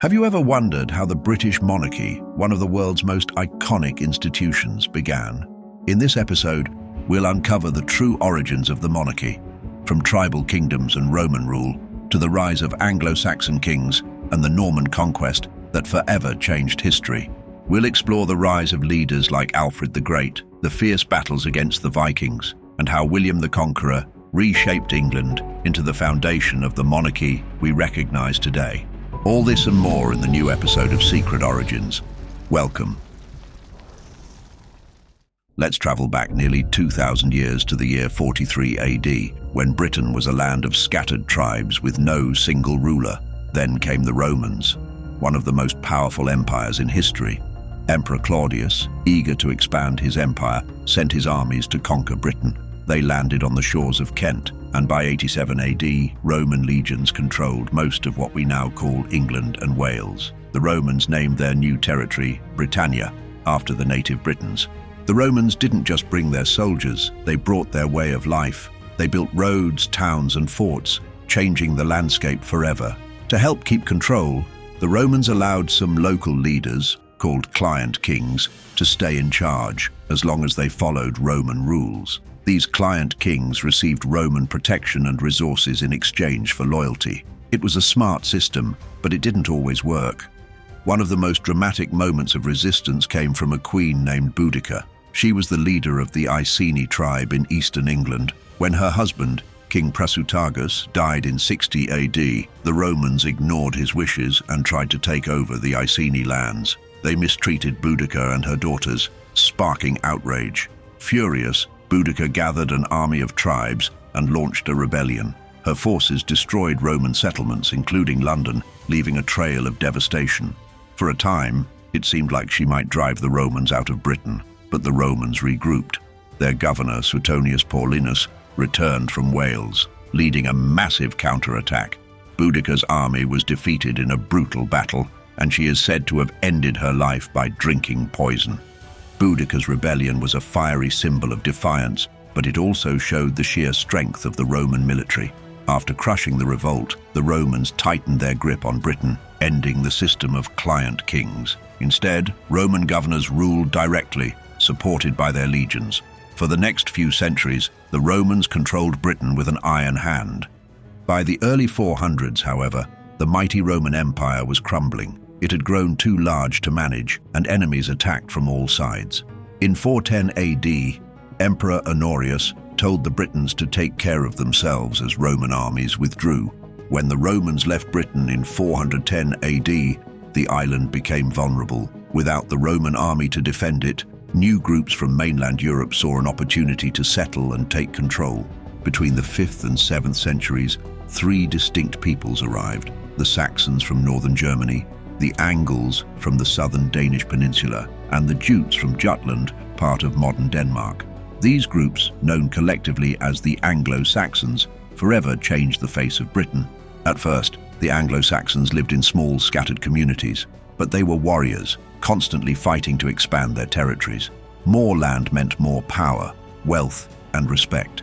Have you ever wondered how the British monarchy, one of the world's most iconic institutions, began? In this episode, we'll uncover the true origins of the monarchy, from tribal kingdoms and Roman rule to the rise of Anglo-Saxon kings and the Norman Conquest that forever changed history. We'll explore the rise of leaders like Alfred the Great, the fierce battles against the Vikings, and how William the Conqueror reshaped England into the foundation of the monarchy we recognize today. All this and more in the new episode of Secret Origins. Welcome. Let's travel back nearly 2,000 years to the year 43 AD, when Britain was a land of scattered tribes with no single ruler. Then came the Romans, one of the most powerful empires in history. Emperor Claudius, eager to expand his empire, sent his armies to conquer Britain. They landed on the shores of Kent, and by 87 AD, Roman legions controlled most of what we now call England and Wales. The Romans named their new territory Britannia, after the native Britons. The Romans didn't just bring their soldiers, they brought their way of life. They built roads, towns, and forts, changing the landscape forever. To help keep control, the Romans allowed some local leaders, called client kings, to stay in charge, as long as they followed Roman rules. These client kings received Roman protection and resources in exchange for loyalty. It was a smart system, but it didn't always work. One of the most dramatic moments of resistance came from a queen named Boudicca. She was the leader of the Iceni tribe in eastern England. When her husband, King Prasutagus, died in 60 AD, the Romans ignored his wishes and tried to take over the Iceni lands. They mistreated Boudicca and her daughters, sparking outrage. Furious, Boudicca gathered an army of tribes and launched a rebellion. Her forces destroyed Roman settlements, including London, leaving a trail of devastation. For a time, it seemed like she might drive the Romans out of Britain, but the Romans regrouped. Their governor, Suetonius Paulinus, returned from Wales, leading a massive counterattack. Boudicca's army was defeated in a brutal battle, and she is said to have ended her life by drinking poison. Boudicca's rebellion was a fiery symbol of defiance, but it also showed the sheer strength of the Roman military. After crushing the revolt, the Romans tightened their grip on Britain, ending the system of client kings. Instead, Roman governors ruled directly, supported by their legions. For the next few centuries, the Romans controlled Britain with an iron hand. By the early 400s, however, the mighty Roman Empire was crumbling. It had grown too large to manage, and enemies attacked from all sides. In 410 AD, Emperor Honorius told the Britons to take care of themselves as Roman armies withdrew. When the Romans left Britain in 410 AD, the island became vulnerable. Without the Roman army to defend it, new groups from mainland Europe saw an opportunity to settle and take control. Between the 5th and 7th centuries, three distinct peoples arrived: the Saxons from northern Germany, the Angles from the southern Danish peninsula, and the Jutes from Jutland, part of modern Denmark. These groups, known collectively as the Anglo-Saxons, forever changed the face of Britain. At first, the Anglo-Saxons lived in small, scattered communities, but they were warriors, constantly fighting to expand their territories. More land meant more power, wealth, and respect.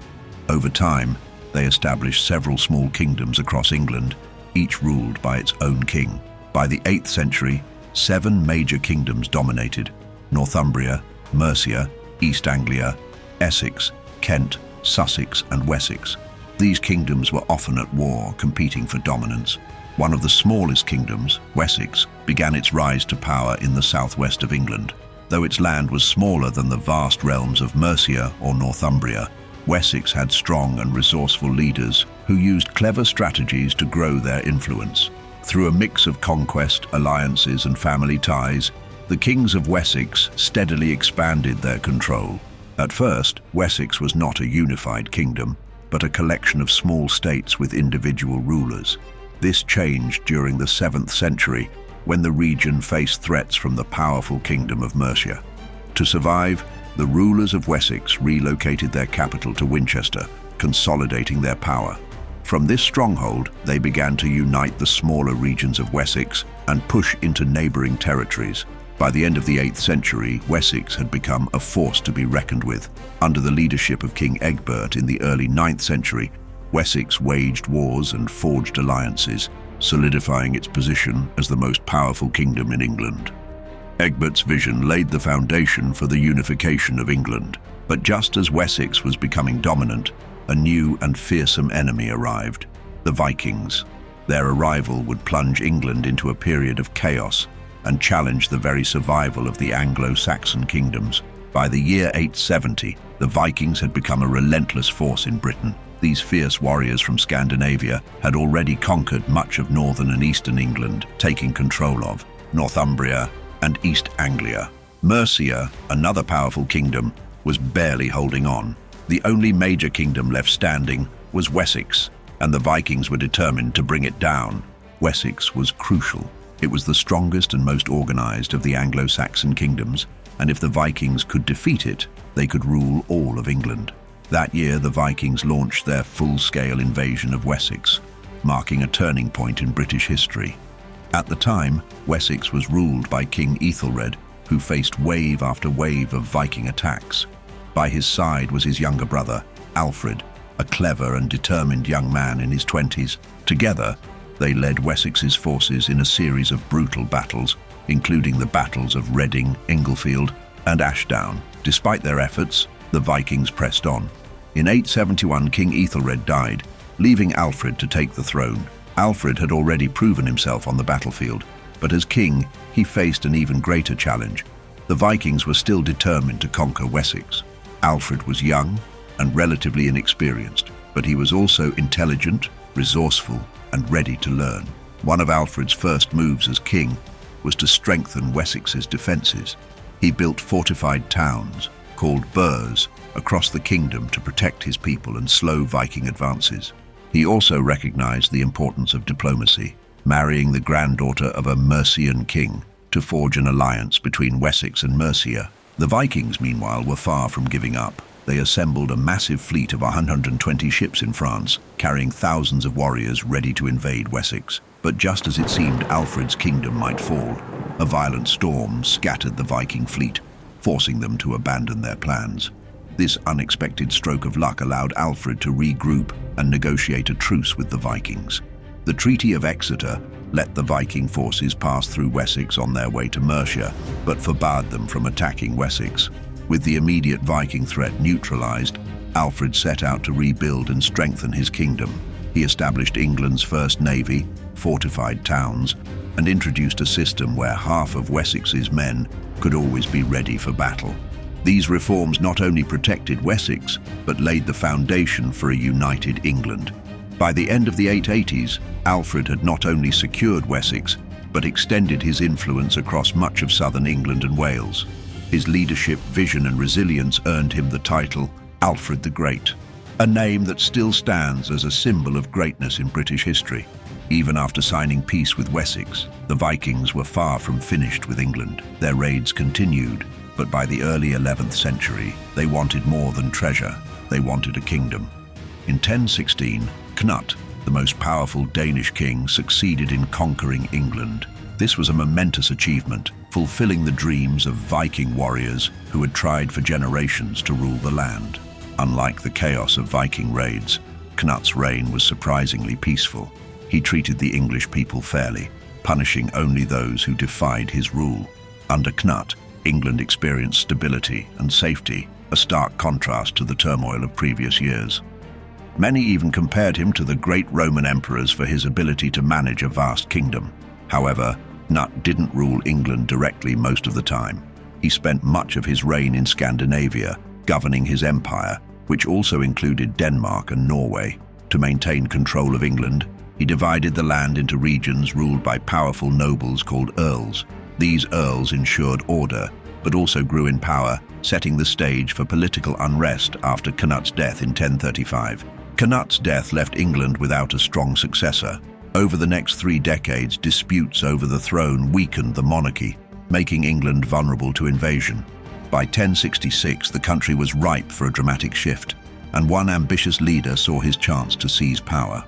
Over time, they established several small kingdoms across England, each ruled by its own king. By the 8th century, 7 major kingdoms dominated: Northumbria, Mercia, East Anglia, Essex, Kent, Sussex, and Wessex. These kingdoms were often at war, competing for dominance. One of the smallest kingdoms, Wessex, began its rise to power in the southwest of England. Though its land was smaller than the vast realms of Mercia or Northumbria, Wessex had strong and resourceful leaders who used clever strategies to grow their influence. Through a mix of conquest, alliances, and family ties, the kings of Wessex steadily expanded their control. At first, Wessex was not a unified kingdom, but a collection of small states with individual rulers. This changed during the 7th century, when the region faced threats from the powerful kingdom of Mercia. To survive, the rulers of Wessex relocated their capital to Winchester, consolidating their power. From this stronghold, they began to unite the smaller regions of Wessex and push into neighboring territories. By the end of the 8th century, Wessex had become a force to be reckoned with. Under the leadership of King Egbert in the early 9th century, Wessex waged wars and forged alliances, solidifying its position as the most powerful kingdom in England. Egbert's vision laid the foundation for the unification of England, but just as Wessex was becoming dominant, a new and fearsome enemy arrived: the Vikings. Their arrival would plunge England into a period of chaos and challenge the very survival of the Anglo-Saxon kingdoms. By the year 870, the Vikings had become a relentless force in Britain. These fierce warriors from Scandinavia had already conquered much of northern and eastern England, taking control of Northumbria and East Anglia. Mercia, another powerful kingdom, was barely holding on. The only major kingdom left standing was Wessex, and the Vikings were determined to bring it down. Wessex was crucial. It was the strongest and most organized of the Anglo-Saxon kingdoms, and if the Vikings could defeat it, they could rule all of England. That year, the Vikings launched their full-scale invasion of Wessex, marking a turning point in British history. At the time, Wessex was ruled by King Ethelred, who faced wave after wave of Viking attacks. By his side was his younger brother, Alfred, a clever and determined young man in his 20s. Together, they led Wessex's forces in a series of brutal battles, including the battles of Reading, Inglefield, and Ashdown. Despite their efforts, the Vikings pressed on. In 871, King Ethelred died, leaving Alfred to take the throne. Alfred had already proven himself on the battlefield, but as king, he faced an even greater challenge. The Vikings were still determined to conquer Wessex. Alfred was young and relatively inexperienced, but he was also intelligent, resourceful, and ready to learn. One of Alfred's first moves as king was to strengthen Wessex's defenses. He built fortified towns, called burhs, across the kingdom to protect his people and slow Viking advances. He also recognized the importance of diplomacy, marrying the granddaughter of a Mercian king to forge an alliance between Wessex and Mercia. The Vikings, meanwhile, were far from giving up. They assembled a massive fleet of 120 ships in France, carrying thousands of warriors ready to invade Wessex. But just as it seemed Alfred's kingdom might fall, a violent storm scattered the Viking fleet, forcing them to abandon their plans. This unexpected stroke of luck allowed Alfred to regroup and negotiate a truce with the Vikings. The Treaty of Exeter let the Viking forces pass through Wessex on their way to Mercia, but forbade them from attacking Wessex. With the immediate Viking threat neutralized, Alfred set out to rebuild and strengthen his kingdom. He established England's first navy, fortified towns, and introduced a system where half of Wessex's men could always be ready for battle. These reforms not only protected Wessex, but laid the foundation for a united England. By the end of the 880s, Alfred had not only secured Wessex, but extended his influence across much of southern England and Wales. His leadership, vision, and resilience earned him the title Alfred the Great, a name that still stands as a symbol of greatness in British history. Even after signing peace with Wessex, the Vikings were far from finished with England. Their raids continued, but by the early 11th century, they wanted more than treasure. They wanted a kingdom. In 1016, Knut, the most powerful Danish king, succeeded in conquering England. This was a momentous achievement, fulfilling the dreams of Viking warriors who had tried for generations to rule the land. Unlike the chaos of Viking raids, Knut's reign was surprisingly peaceful. He treated the English people fairly, punishing only those who defied his rule. Under Knut, England experienced stability and safety, a stark contrast to the turmoil of previous years. Many even compared him to the great Roman emperors for his ability to manage a vast kingdom. However, Knut didn't rule England directly most of the time. He spent much of his reign in Scandinavia, governing his empire, which also included Denmark and Norway. To maintain control of England, he divided the land into regions ruled by powerful nobles called earls. These earls ensured order, but also grew in power, setting the stage for political unrest after Knut's death in 1035. Knut's death left England without a strong successor. Over the next 3 decades, disputes over the throne weakened the monarchy, making England vulnerable to invasion. By 1066, the country was ripe for a dramatic shift, and one ambitious leader saw his chance to seize power.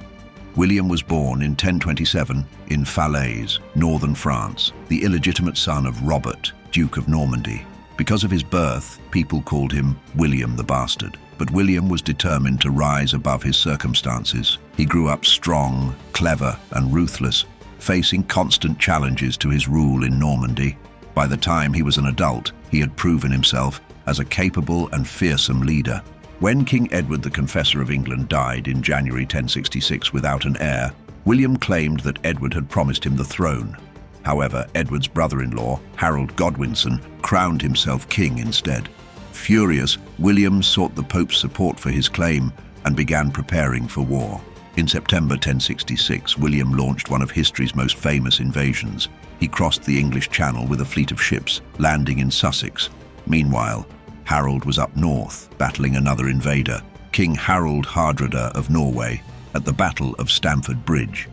William was born in 1027 in Falaise, northern France, the illegitimate son of Robert, Duke of Normandy. Because of his birth, people called him William the Bastard. But William was determined to rise above his circumstances. He grew up strong, clever, and ruthless, facing constant challenges to his rule in Normandy. By the time he was an adult, he had proven himself as a capable and fearsome leader. When King Edward the Confessor of England died in January 1066 without an heir, William claimed that Edward had promised him the throne. However, Edward's brother-in-law, Harold Godwinson, crowned himself king instead. Furious, William sought the Pope's support for his claim and began preparing for war. In September 1066, William launched one of history's most famous invasions. He crossed the English Channel with a fleet of ships, landing in Sussex. Meanwhile, Harold was up north, battling another invader, King Harald Hardrada of Norway, at the Battle of Stamford Bridge.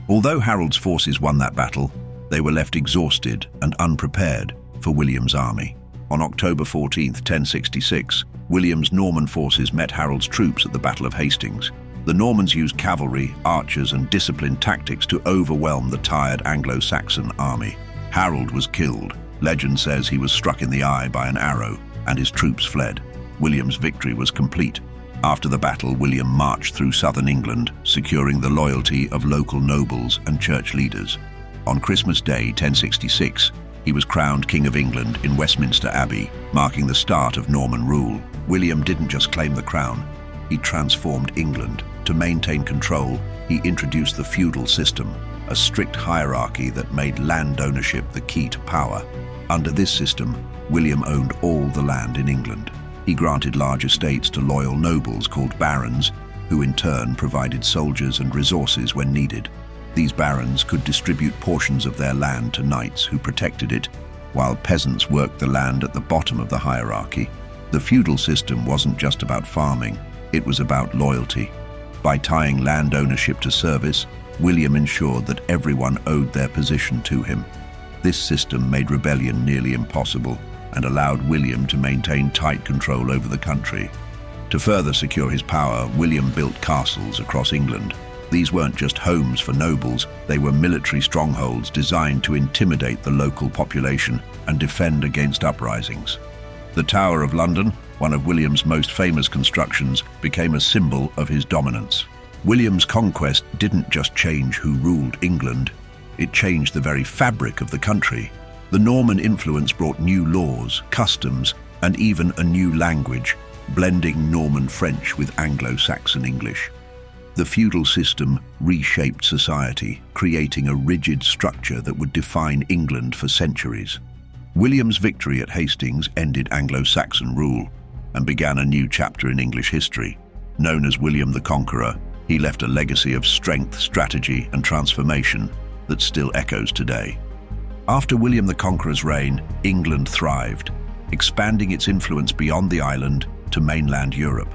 Although Harold's forces won that battle, they were left exhausted and unprepared for William's army. On October 14, 1066, William's Norman forces met Harold's troops at the Battle of Hastings. The Normans used cavalry, archers, and disciplined tactics to overwhelm the tired Anglo-Saxon army. Harold was killed. Legend says he was struck in the eye by an arrow, and his troops fled. William's victory was complete. After the battle, William marched through southern England, securing the loyalty of local nobles and church leaders. On Christmas Day, 1066, he was crowned King of England in Westminster Abbey, marking the start of Norman rule. William didn't just claim the crown, he transformed England. To maintain control, he introduced the feudal system, a strict hierarchy that made land ownership the key to power. Under this system, William owned all the land in England. He granted large estates to loyal nobles called barons, who in turn provided soldiers and resources when needed. These barons could distribute portions of their land to knights who protected it, while peasants worked the land at the bottom of the hierarchy. The feudal system wasn't just about farming, it was about loyalty. By tying land ownership to service, William ensured that everyone owed their position to him. This system made rebellion nearly impossible and allowed William to maintain tight control over the country. To further secure his power, William built castles across England. These weren't just homes for nobles, they were military strongholds designed to intimidate the local population and defend against uprisings. The Tower of London, one of William's most famous constructions, became a symbol of his dominance. William's conquest didn't just change who ruled England, it changed the very fabric of the country. The Norman influence brought new laws, customs, and even a new language, blending Norman French with Anglo-Saxon English. The feudal system reshaped society, creating a rigid structure that would define England for centuries. William's victory at Hastings ended Anglo-Saxon rule and began a new chapter in English history. Known as William the Conqueror, he left a legacy of strength, strategy, and transformation that still echoes today. After William the Conqueror's reign, England thrived, expanding its influence beyond the island to mainland Europe.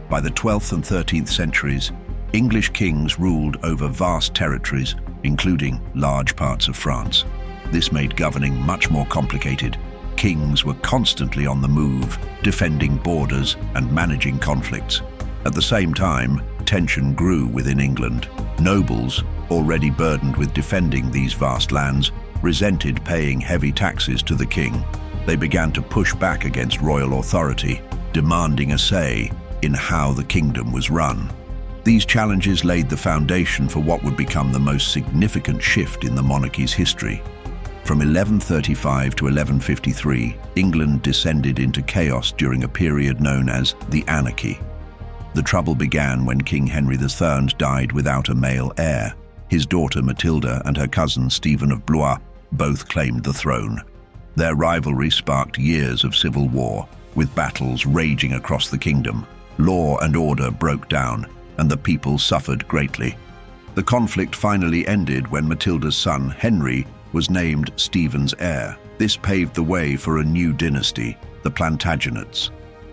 By the 12th and 13th centuries, English kings ruled over vast territories, including large parts of France. This made governing much more complicated. Kings were constantly on the move, defending borders and managing conflicts. At the same time, tension grew within England. Nobles, already burdened with defending these vast lands, resented paying heavy taxes to the king. They began to push back against royal authority, demanding a say in how the kingdom was run. These challenges laid the foundation for what would become the most significant shift in the monarchy's history. From 1135 to 1153, England descended into chaos during a period known as the Anarchy. The trouble began when King Henry III died without a male heir. His daughter Matilda and her cousin Stephen of Blois both claimed the throne. Their rivalry sparked years of civil war, with battles raging across the kingdom. Law and order broke down, and the people suffered greatly. The conflict finally ended when Matilda's son, Henry, was named Stephen's heir. This paved the way for a new dynasty, the Plantagenets.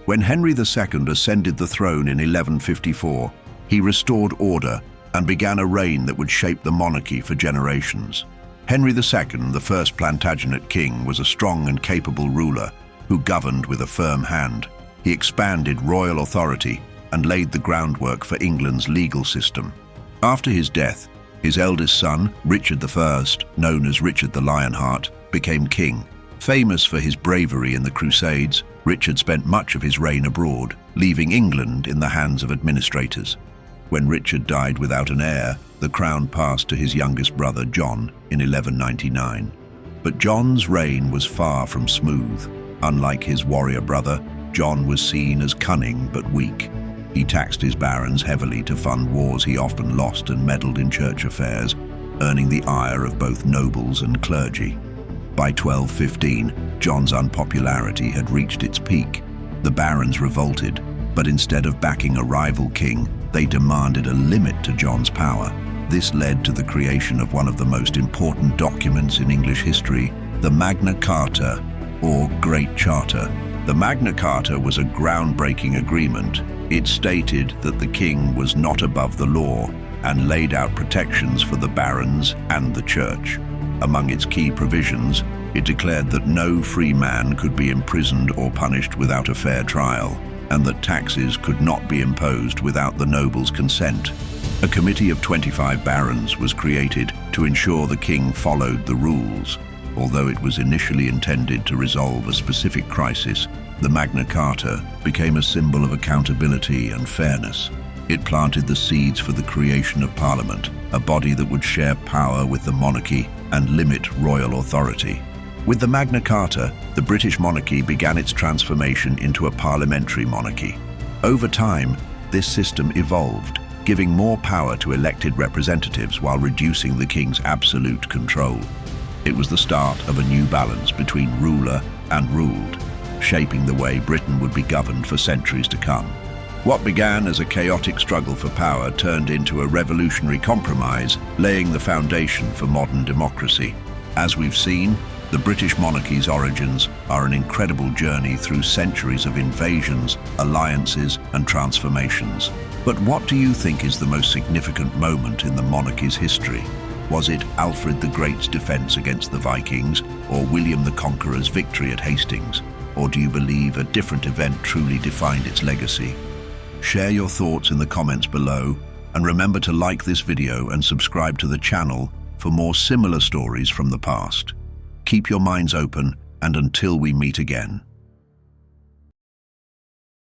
When Henry II ascended the throne in 1154, he restored order and began a reign that would shape the monarchy for generations. Henry II, the first Plantagenet king, was a strong and capable ruler who governed with a firm hand. He expanded royal authority and laid the groundwork for England's legal system. After his death, his eldest son, Richard I, known as Richard the Lionheart, became king. Famous for his bravery in the Crusades, Richard spent much of his reign abroad, leaving England in the hands of administrators. When Richard died without an heir, the crown passed to his youngest brother John in 1199. But John's reign was far from smooth. Unlike his warrior brother, John was seen as cunning but weak. He taxed his barons heavily to fund wars he often lost and meddled in church affairs, earning the ire of both nobles and clergy. By 1215, John's unpopularity had reached its peak. The barons revolted, but instead of backing a rival king, they demanded a limit to John's power. This led to the creation of one of the most important documents in English history, the Magna Carta, or Great Charter. The Magna Carta was a groundbreaking agreement. It stated that the king was not above the law and laid out protections for the barons and the church. Among its key provisions, it declared that no free man could be imprisoned or punished without a fair trial, and that taxes could not be imposed without the nobles' consent. A committee of 25 barons was created to ensure the king followed the rules. Although it was initially intended to resolve a specific crisis, the Magna Carta became a symbol of accountability and fairness. It planted the seeds for the creation of Parliament, a body that would share power with the monarchy and limit royal authority. With the Magna Carta, the British monarchy began its transformation into a parliamentary monarchy. Over time, this system evolved, giving more power to elected representatives while reducing the king's absolute control. It was the start of a new balance between ruler and ruled, shaping the way Britain would be governed for centuries to come. What began as a chaotic struggle for power turned into a revolutionary compromise, laying the foundation for modern democracy. As we've seen, the British monarchy's origins are an incredible journey through centuries of invasions, alliances, and transformations. But what do you think is the most significant moment in the monarchy's history? Was it Alfred the Great's defense against the Vikings, or William the Conqueror's victory at Hastings? Or do you believe a different event truly defined its legacy? Share your thoughts in the comments below, and remember to like this video and subscribe to the channel for more similar stories from the past. Keep your minds open, and until we meet again.